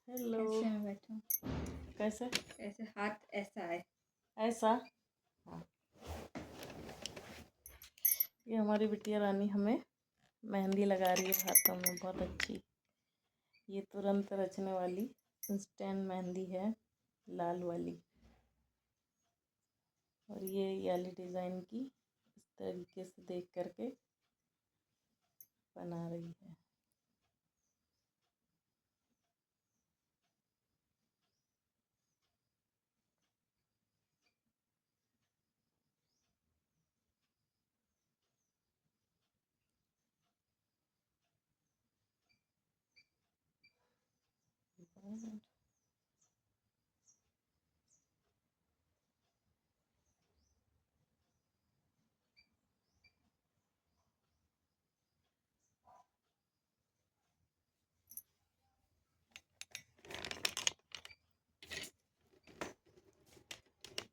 Hello. ऐसे में बैठूं। कैसे? ऐसे हाथ ऐसा है। ऐसा? हाँ। ये हमारी बिटिया रानी हमें मेहंदी लगा रही है हाथों में, बहुत अच्छी। ये तुरंत रचने वाली इंस्टेंट मेहंदी है, लाल वाली। और ये वाली डिज़ाइन की इस तरीके से देख करके बना रही है।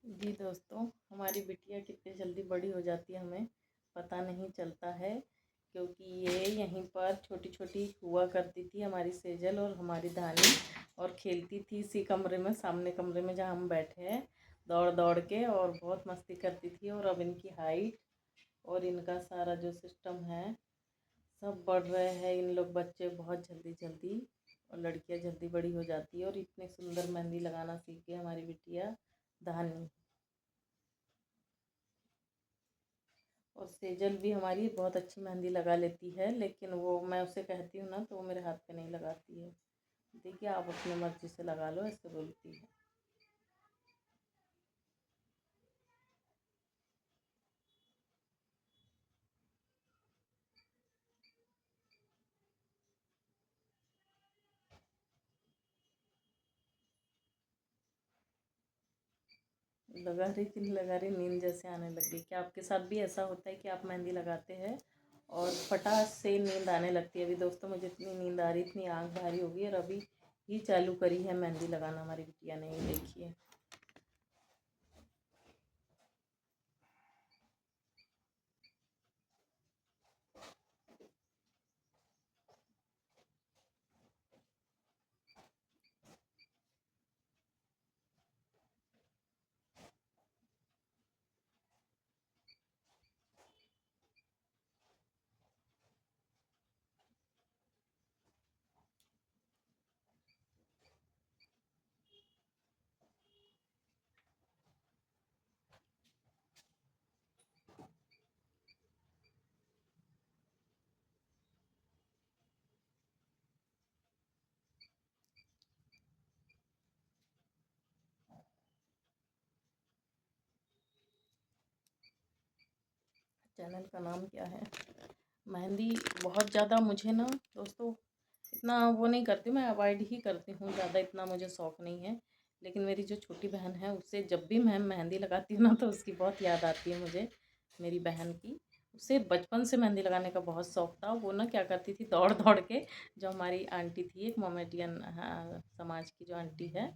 जी दोस्तों, हमारी बिटिया कितनी जल्दी बड़ी हो जाती है हमें पता नहीं चलता है, क्योंकि ये यहीं पर छोटी छोटी हुआ करती थी हमारी सेजल और हमारी धानी, और खेलती थी इसी कमरे में, सामने कमरे में जहाँ हम बैठे हैं, दौड़ दौड़ के, और बहुत मस्ती करती थी। और अब इनकी हाइट और इनका सारा जो सिस्टम है सब बढ़ रहे हैं। इन लोग बच्चे बहुत जल्दी जल्दी, और लड़कियां जल्दी बड़ी हो जाती है। और इतने सुंदर मेहंदी लगाना सीख गई हमारी बिटिया धानी। और सेजल भी हमारी बहुत अच्छी मेहंदी लगा लेती है, लेकिन वो, मैं उसे कहती हूँ ना तो वो मेरे हाथ पे नहीं लगाती है। देखिए, आप अपनी मर्जी से लगा लो, ऐसे बोलती है। लगा रही थी, लगा रही, नींद जैसे आने लग गई। क्या आपके साथ भी ऐसा होता है कि आप मेहंदी लगाते हैं और फटाक से नींद आने लगती है? अभी दोस्तों मुझे इतनी नींद आ रही, इतनी आँख भारी हो गई, और अभी ही चालू करी है मेहंदी लगाना हमारी बिटिया ने, ये देखिए। चैनल का नाम क्या है? मेहंदी बहुत ज़्यादा मुझे ना दोस्तों, इतना वो नहीं करती, मैं अवॉइड ही करती हूँ ज़्यादा, इतना मुझे शौक़ नहीं है। लेकिन मेरी जो छोटी बहन है, उससे जब भी मैं मेहंदी लगाती हूँ ना तो उसकी बहुत याद आती है मुझे, मेरी बहन की। उसे बचपन से मेहंदी लगाने का बहुत शौक़ था। वो ना क्या करती थी, दौड़ दौड़ के, जो हमारी आंटी थी, एक मोमेडियन समाज की जो आंटी है,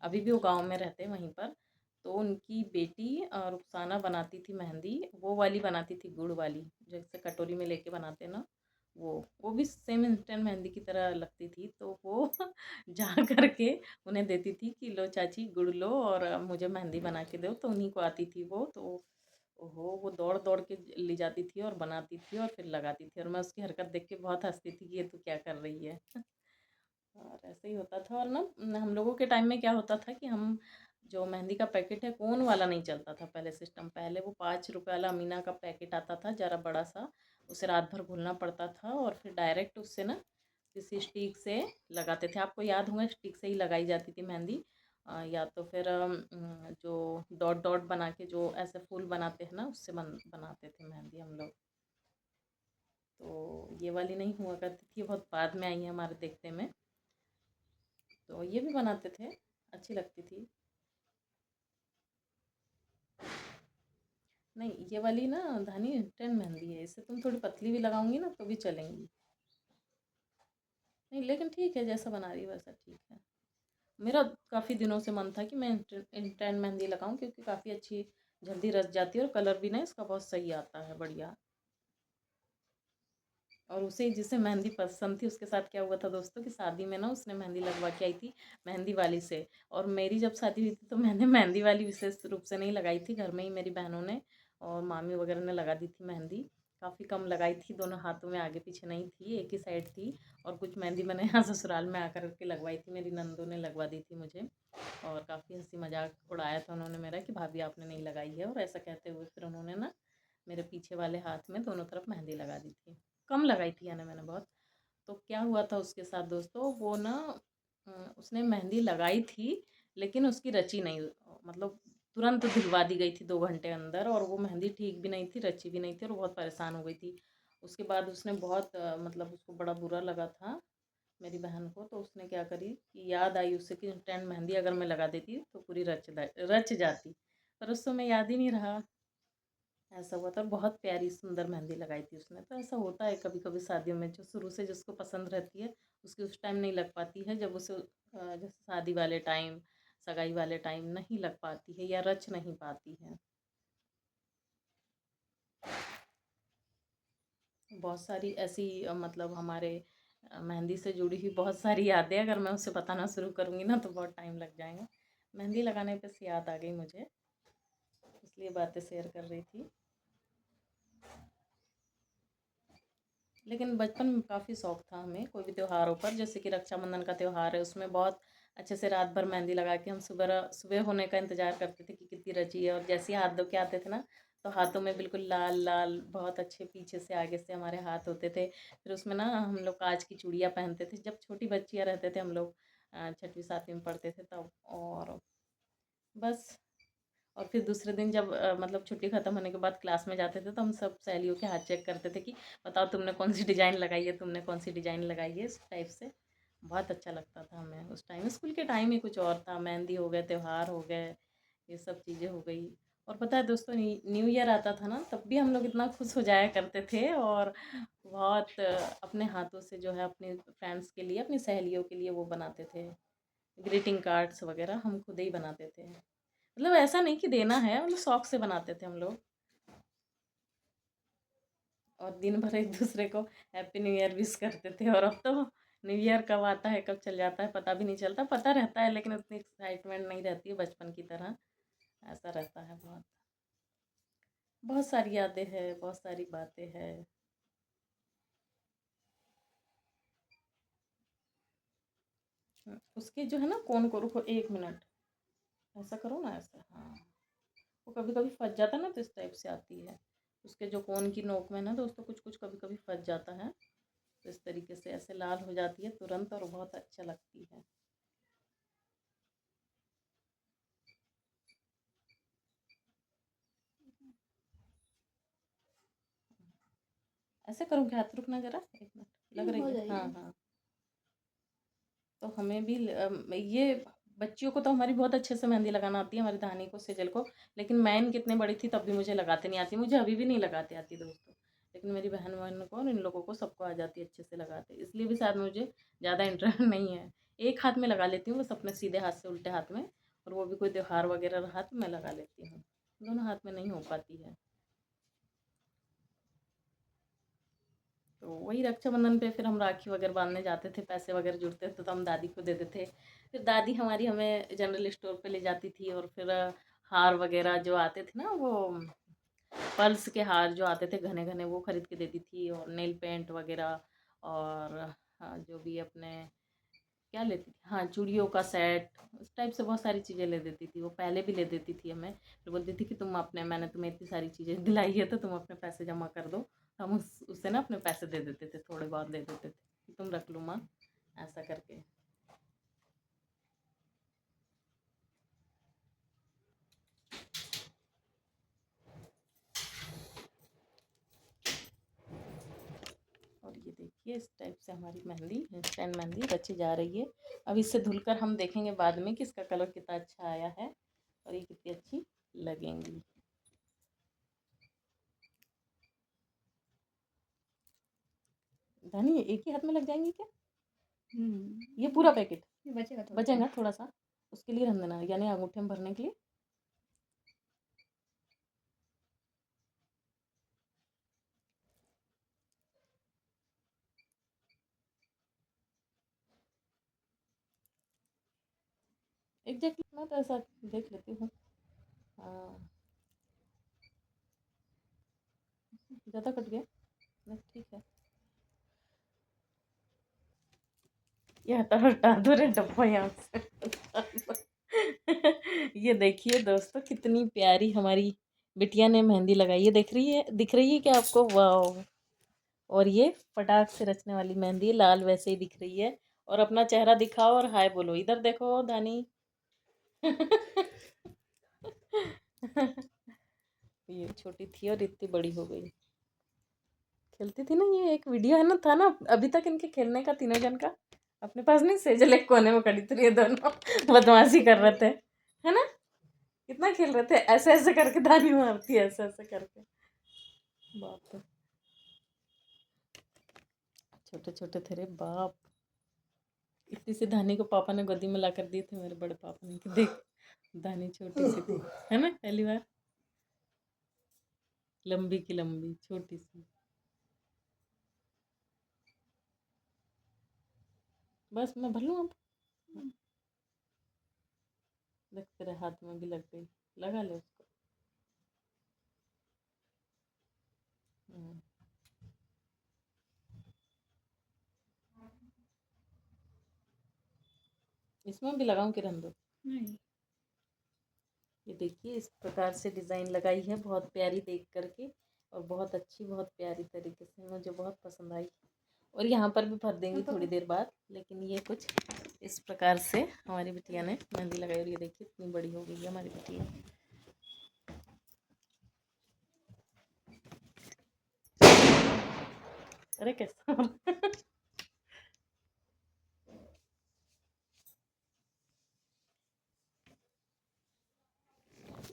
अभी भी वो गाँव में रहते हैं वहीं पर, तो उनकी बेटी रुखसाना बनाती थी मेहंदी, वो वाली बनाती थी, गुड़ वाली, जैसे कटोरी में लेके बनाते ना, वो भी सेम इंस्टेंट मेहंदी की तरह लगती थी। तो वो जा करके उन्हें देती थी कि लो चाची गुड़ लो और मुझे मेहंदी बना के दो, तो उन्हीं को आती थी वो। तो ओहो, वो दौड़ दौड़ के ले जाती थी और बनाती थी और फिर लगाती थी, और मैं उसकी हरकत देख के बहुत हंसती थी कि ये तू क्या कर रही है। और ऐसे ही होता था। और ना हम लोगों के टाइम में क्या होता था कि हम, जो मेहंदी का पैकेट है, कोन वाला नहीं चलता था पहले सिस्टम। पहले वो 5 रुपये वाला अमीना का पैकेट आता था, ज़रा बड़ा सा, उसे रात भर घुलना पड़ता था, और फिर डायरेक्ट उससे ना किसी स्टिक से लगाते थे। आपको याद होगा, स्टिक से ही लगाई जाती थी मेहंदी। या तो फिर जो डॉट डॉट बना के जो ऐसे फूल बनाते हैं ना, उससे बनाते थे मेहंदी हम लोग। तो ये वाली नहीं हुआ करती थी, बहुत बाद में आई है हमारे देखते में। तो ये भी बनाते थे, अच्छी लगती थी। नहीं, ये वाली ना धानी इंस्टेंट मेहंदी है, इससे तुम थोड़ी पतली भी लगाऊंगी ना तो भी चलेंगी। नहीं, लेकिन ठीक है, जैसा बना रही है वैसा ठीक है। मेरा काफ़ी दिनों से मन था कि मैं इंस्टेंट मेहंदी लगाऊं, क्योंकि काफ़ी अच्छी जल्दी रच जाती है, और कलर भी ना इसका बहुत सही आता है, बढ़िया। और उसे जिसे मेहंदी पसंद थी उसके साथ क्या हुआ था दोस्तों कि शादी में ना उसने मेहंदी लगवा के आई थी मेहंदी वाली से। और मेरी जब शादी हुई थी तो मैंने मेहंदी वाली विशेष रूप से नहीं लगाई थी, घर में ही मेरी बहनों ने और मामी वगैरह ने लगा दी थी मेहंदी। काफ़ी कम लगाई थी, दोनों हाथों में आगे पीछे नहीं थी, एक ही साइड थी। और कुछ मेहंदी मैंने यहाँ ससुराल में आकर के लगवाई थी, मेरी नंदों ने लगवा दी थी मुझे। और काफ़ी हंसी मजाक उड़ाया था उन्होंने मेरा कि भाभी आपने नहीं लगाई है, और ऐसा कहते हुए फिर उन्होंने ना मेरे पीछे वाले हाथ में दोनों तरफ मेहंदी लगा दी थी। कम लगाई थी यानी मैंने बहुत। तो क्या हुआ था उसके साथ दोस्तों, वो ना उसने मेहंदी लगाई थी लेकिन उसकी रची नहीं, मतलब तुरंत दिलवा दी गई थी 2 घंटे अंदर, और वो मेहंदी ठीक भी नहीं थी, रची भी नहीं थी, और बहुत परेशान हो गई थी। उसके बाद उसने बहुत मतलब उसको बड़ा बुरा लगा था मेरी बहन को। तो उसने क्या करी कि याद आई उसे कि इंस्टेंट मेहंदी अगर मैं लगा देती तो पूरी रच जाती, पर उस समय याद ही नहीं रहा। ऐसा हुआ था, बहुत प्यारी सुंदर मेहंदी लगाई थी उसने। तो ऐसा होता है कभी कभी शादियों में, जो शुरू से जिसको पसंद रहती है उसकी उस टाइम नहीं लग पाती है, जब उसे जैसे शादी वाले टाइम, सगाई वाले टाइम नहीं लग पाती है या रच नहीं पाती है। बहुत सारी ऐसी मतलब हमारे मेहंदी से जुड़ी हुई बहुत सारी यादें, अगर मैं उसे बताना शुरू करूँगी ना तो बहुत टाइम लग जाएगा। मेहंदी लगाने पे से याद आ गई मुझे, इसलिए बातें शेयर कर रही थी। लेकिन बचपन में काफ़ी शौक था हमें, कोई भी त्योहारों पर, जैसे कि रक्षाबंधन का त्यौहार है उसमें बहुत अच्छे से रात भर मेहंदी लगा के हम सुबह सुबह होने का इंतज़ार करते थे कि कितनी रची है। और जैसे ही हाथ धो के आते थे ना तो हाथों में बिल्कुल लाल लाल बहुत अच्छे पीछे से आगे से हमारे हाथ होते थे। फिर उसमें ना हम लोग कांच की चूड़ियाँ पहनते थे, जब छोटी बच्चियाँ रहते थे हम लोग, छठवीं सातवीं में पढ़ते थे तब। और बस, और फिर दूसरे दिन जब मतलब छुट्टी ख़त्म होने के बाद क्लास में जाते थे तो हम सब सहेलियों के हाथ चेक करते थे कि बताओ तुमने कौन सी डिज़ाइन लगाई है, तुमने कौन सी डिज़ाइन लगाई है, इस टाइप से। बहुत अच्छा लगता था हमें उस टाइम, स्कूल के टाइम ही कुछ और था। मेहंदी हो गए, त्यौहार हो गए, ये सब चीज़ें हो गई। और पता है दोस्तों, न्यू ईयर आता था ना तब भी हम लोग इतना खुश हो जाया करते थे, और बहुत अपने हाथों से जो है अपने फ्रेंड्स के लिए, अपनी सहेलियों के लिए वो बनाते थे, ग्रीटिंग कार्ड्स वगैरह हम खुद ही बनाते थे। मतलब ऐसा नहीं कि देना है, मतलब शौक से बनाते थे हम लोग। और दिन भर एक दूसरे को हैप्पी न्यू ईयर विश करते थे। और अब तो न्यू ईयर कब आता है कब चल जाता है पता भी नहीं चलता, पता रहता है लेकिन उतनी एक्साइटमेंट नहीं रहती है बचपन की तरह। ऐसा रहता है बहुत। बहुत सारी यादें हैं, बहुत सारी बातें हैं। उसके जो है ना कोन को, रुको 1 मिनट, ऐसा करो ना, ऐसा, हाँ। वो कभी कभी फंस जाता है ना तो इस टाइप से आती है। उसके जो कोन की नोक में ना दोस्तों कुछ कुछ कभी कभी फंस जाता है, तो इस तरीके से ऐसे लाल हो जाती है तुरंत और बहुत अच्छा लगती है। ऐसे करूँ क्या, हाथ रुकना ज़रा 1 मिनट, लग रही हो है, हाँ जाएगी। हाँ। तो हमें भी ये बच्चियों को तो हमारी बहुत अच्छे से मेहंदी लगाना आती है, हमारी धानी को, सेजल को। लेकिन मैं कितने बड़ी थी तब भी मुझे लगाते नहीं आती, मुझे अभी भी नहीं लगाते आती दोस्तों। लेकिन मेरी बहन बहन को और इन लोगों को सबको आ जाती है अच्छे से लगाते, इसलिए भी शायद मुझे ज़्यादा इंटरेस्ट नहीं है। एक हाथ में लगा लेती हूँ बस, अपने सीधे हाथ से उल्टे हाथ में, और वो भी कोई त्योहार वगैरह रहा तो मैं लगा लेती हूँ, दोनों हाथ में नहीं हो पाती है। तो वही रक्षाबंधन पे फिर हम राखी वगैरह बांधने जाते थे, पैसे वगैरह जुड़ते थे तो हम दादी को दे देते। फिर दादी हमारी हमें जनरल स्टोर पे ले जाती थी, और फिर हार वगैरह जो आते थे ना, वो पर्ल्स के हार जो आते थे घने घने, वो खरीद के देती थी, और नेल पेंट वगैरह, और हाँ जो भी अपने क्या लेती थी, हाँ चूड़ियों का सेट, उस टाइप से बहुत सारी चीज़ें ले देती थी। वो पहले भी ले देती थी हमें, फिर बोलती थी कि तुम अपने, मैंने तुम्हें इतनी सारी चीज़ें दिलाई है तो तुम अपने पैसे जमा कर दो। हम उससे ना अपने पैसे दे देते थे, थोड़े बहुत दे देते थे कि तुम रख लो माँ, ऐसा करके। और ये देखिए इस टाइप से हमारी मेहंदी, इंस्टेंट मेहंदी रची जा रही है। अब इससे धुलकर हम देखेंगे बाद में कि इसका कलर कितना अच्छा आया है और ये कितनी अच्छी लगेंगी। धनी एक ही हाथ में लग जाएंगी क्या, ये पूरा पैकेट ये बचेगा थोड़ा सा। बचेगा थोड़ा सा, उसके लिए रख देना, यानी अंगूठे में भरने के लिए। एग्जैक्टली मैं तो ऐसा देख लेती हूँ। हाँ, ज़्यादा कट गया। नहीं ठीक है, यह तो हटा दो रे डब्बा यहाँ से। ये देखिए दोस्तों, कितनी प्यारी हमारी बिटिया ने मेहंदी लगाई है। दिख रही है क्या आपको? वाह। और ये फटाक से रचने वाली मेहंदी, लाल वैसे ही दिख रही है। और अपना चेहरा दिखाओ और हाय बोलो। इधर देखो दानी। ये छोटी थी और इतनी बड़ी हो गई। खेलती थी ना, ये एक वीडियो है ना, था ना अभी तक इनके खेलने का, तीनों जन का। अपने पास नहीं, सेजल एक कोने में खड़ी थी, ये दोनों बदमाशी कर रहे थे, है ना? कितना खेल रहे थे, ऐसे ऐसे करके दानी मारती है, ऐसे ऐसे करके। बाप रे, छोटे छोटे थे रे बाप। इतनी सी धानी को पापा ने गोदी में ला कर दिए थे, मेरे बड़े पापा ने, कि देख धानी छोटी सी थी, है ना? पहली बार लंबी की लंबी छोटी सी। बस मैं भर लूँ अब। देख तेरे हाथ में भी लग गई, लगा ले उसको। हम्म, इसमें भी लगाऊं कि रहने दो? नहीं। ये देखिए, इस प्रकार से डिज़ाइन लगाई है, बहुत प्यारी देख करके। और बहुत अच्छी, बहुत प्यारी तरीके से, मुझे बहुत पसंद आई। और यहाँ पर भी भर देंगी थोड़ी देर बाद। लेकिन ये कुछ इस प्रकार से हमारी बिटिया ने मेहंदी लगाई। और ये देखिए इतनी बड़ी हो गई है हमारी बिटिया। अरे कैसा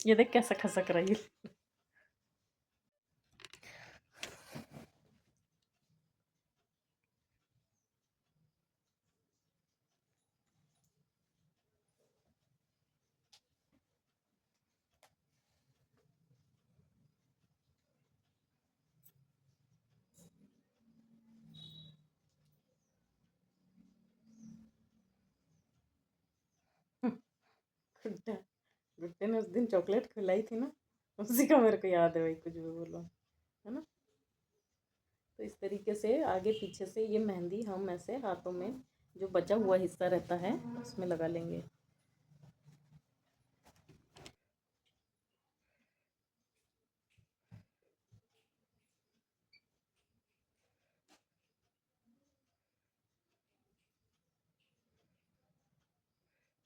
ये देख कैसा खसक रही है। गुड्डा, गुड्डे ने उस दिन चॉकलेट खिलाई थी ना, उसी का मेरे को याद है भाई, कुछ भी बोलो, है ना? तो इस तरीके से आगे पीछे से ये मेहंदी हम ऐसे हाथों में, जो बचा हुआ हिस्सा रहता है उसमें लगा लेंगे।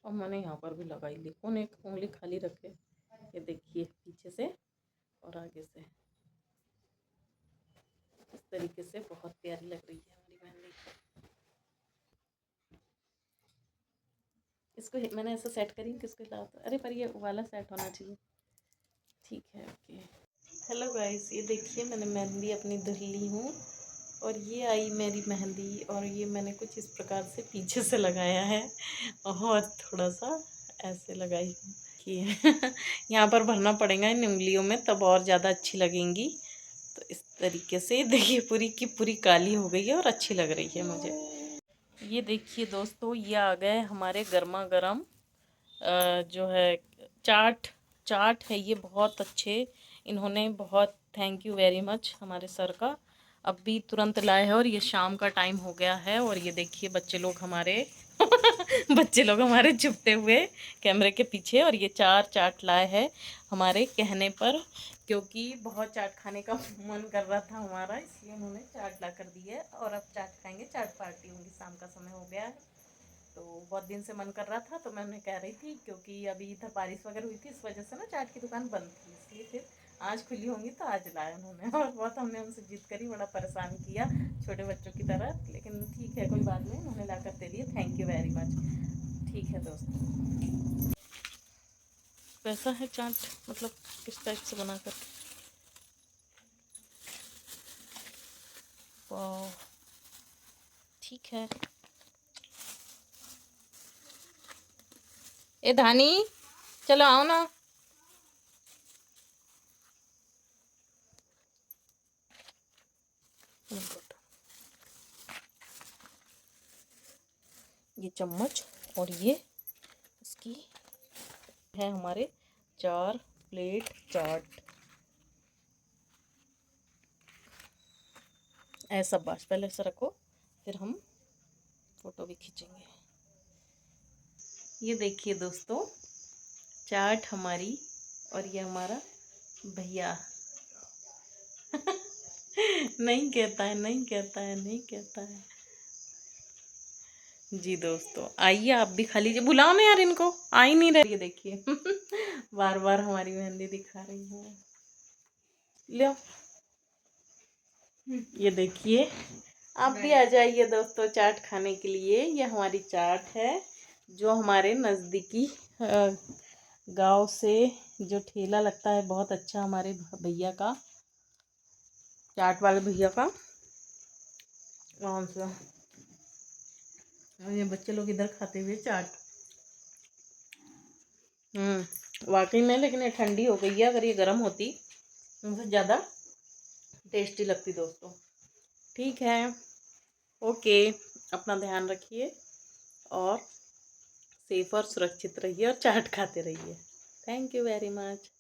और मैंने यहाँ पर भी लगाई ली, कौन एक उंगली खाली रखे। ये देखिए पीछे से और आगे से, इस तरीके से बहुत प्यारी लग रही है हमारी मेहंदी। इसको मैंने ऐसा सेट करी कि इसके साथ, अरे पर ये वाला सेट होना चाहिए। ठीक है, ओके। हेलो गाइस, ये देखिए मैंने मेहंदी अपनी धुल ली हूँ। और ये आई मेरी मेहंदी, और ये मैंने कुछ इस प्रकार से पीछे से लगाया है, और थोड़ा सा ऐसे लगाई हूँ कि यहाँ पर भरना पड़ेगा इन उंगलियों में, तब और ज़्यादा अच्छी लगेंगी। तो इस तरीके से देखिए पूरी की पूरी काली हो गई है और अच्छी लग रही है मुझे। ये देखिए दोस्तों, ये आ गए हमारे गर्मा गर्म जो है चाट। चाट है ये, बहुत अच्छे। इन्होंने बहुत थैंक यू वेरी मच हमारे सर का। अब भी तुरंत लाए हैं, और ये शाम का टाइम हो गया है। और ये देखिए बच्चे लोग हमारे बच्चे लोग हमारे छुपते हुए कैमरे के पीछे। और ये चार चाट लाए हैं हमारे कहने पर, क्योंकि बहुत चाट खाने का मन कर रहा था हमारा, इसलिए उन्होंने चाट ला कर दी है। और अब चाट खाएंगे, चाट पार्टी होंगी, शाम का समय हो गया है। तो बहुत दिन से मन कर रहा था, तो मैं उन्हें कह रही थी, क्योंकि अभी इधर बारिश वगैरह हुई थी, इस वजह से ना चाट की दुकान बंद थी, इसलिए फिर आज खुली होंगी तो आज लाए उन्होंने। और बहुत हमने उनसे जिद करी, बड़ा परेशान किया छोटे बच्चों की तरह, लेकिन ठीक है कोई बात नहीं, उन्होंने ला कर दे दिए, थैंक यू वेरी मच। ठीक है दोस्तों, कैसा है चाट, मतलब किस टाइप से बनाकर? वाह, ठीक है। ए धानी, चलो आओ ना। ये चम्मच और ये इसकी हैं हमारे 4 प्लेट चाट। ऐसा बस पहले ऐसा रखो, फिर हम फ़ोटो भी खींचेंगे। ये देखिए दोस्तों, चाट हमारी, और ये हमारा भैया नहीं कहता है, नहीं कहता है, नहीं कहता है। जी दोस्तों, आइए आप भी खा लीजिए। बुलाओ ना यार इनको, आ ही नहीं रही। ये देखिए बार बार हमारी मेहंदी दिखा रही है। लो ये देखिए, आप भी आ जाइए दोस्तों चाट खाने के लिए। ये हमारी चाट है जो हमारे नज़दीकी गांव से जो ठेला लगता है बहुत अच्छा, हमारे भैया का, चाट वाले भैया का, वहाँ से। और ये बच्चे लोग इधर खाते हुए चाट। वाकई में, लेकिन ये ठंडी हो गई है, अगर ये गर्म होती तो उनसे ज़्यादा टेस्टी लगती दोस्तों। ठीक है, ओके, अपना ध्यान रखिए और सेफ और सुरक्षित रहिए और चाट खाते रहिए। Thank you very much.